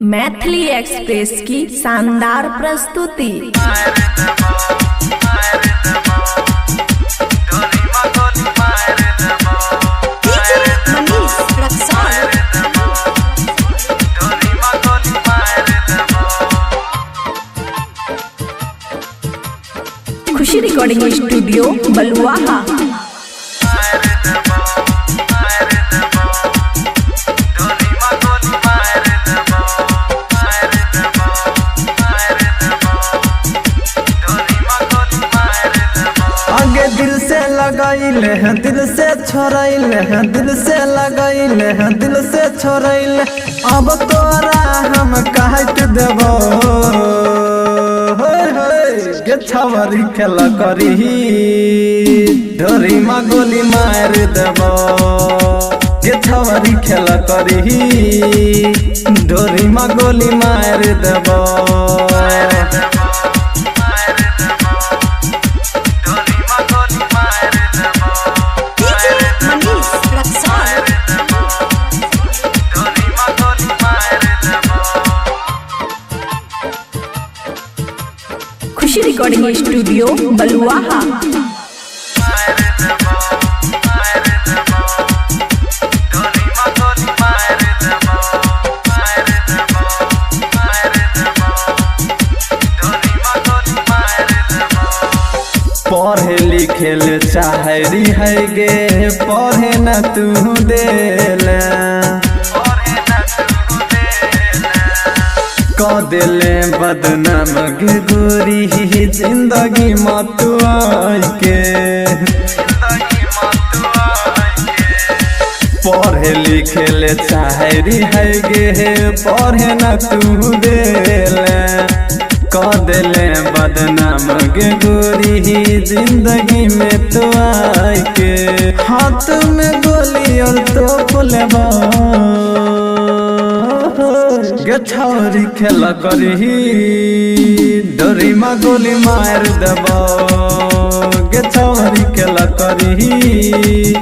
Maithili express की शानदार प्रस्तुति। खुशी रिकॉर्डिंग स्टूडियो बलुआहा। आगे दिल से लगाइले हैं, दिल से छोड़ाइले हैं, दिल से लगाइले हैं, दिल से छोड़ाइले। अब तोरा हम कहत देबो के छवरी खेला करी ढोरी में गोली मार देबो के छवरी खेला करी ढोरी में गोली मार देबो। खुशी रिकॉर्डिंग स्टूडियो बलुआहा। पढ़े लिखे ले चाहरी है गे पढ़े न तू देले क दिले बदनाम गे गोरी जिंदगी मतुआ के। पढ़े लिखे ले चाहरी है गे पढ़े न तू देले क दिले बदनाम गे गोरी जिंदगी में तो आए के। हाथ में गोली और तो लेबा गे छौरी खेला करी डोरी में गोली मार देबो गे छौरी खेला करी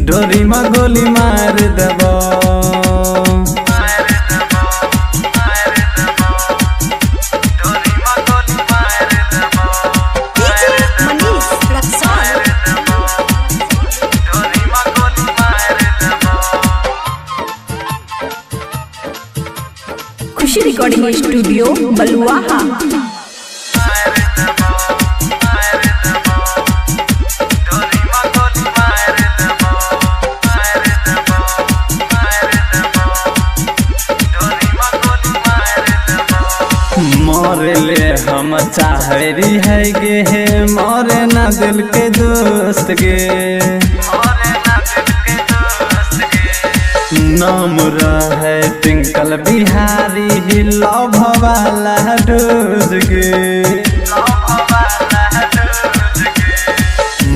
डोरी में गोली मार देबो। खुशी रिकॉर्डिंग स्टूडियो बलुआहा। मोरे ले हम चाहरी है गे मोरे ना दिल के दोस्त गे। नाम रहे टिंकल बिहारी लव वाला डोज गे।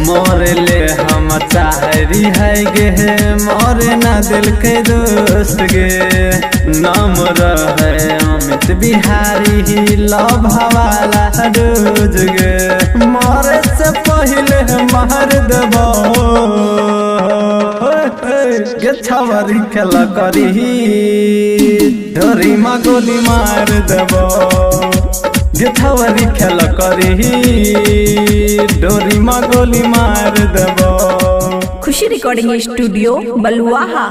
मोरे ले हम चाहरी है गे मोरे ना दिल के दोस्त गे। नाम रहे अमित बिहारी लव वाला डोज गे। मोरे से पहले मार देबो गे छवरी खेला करी ढोरी में गोली मार देबो गे छवरी खेला करी ढोरी में गोली मार देबो। खुशी रिकॉर्डिंग स्टूडियो बलुआहा।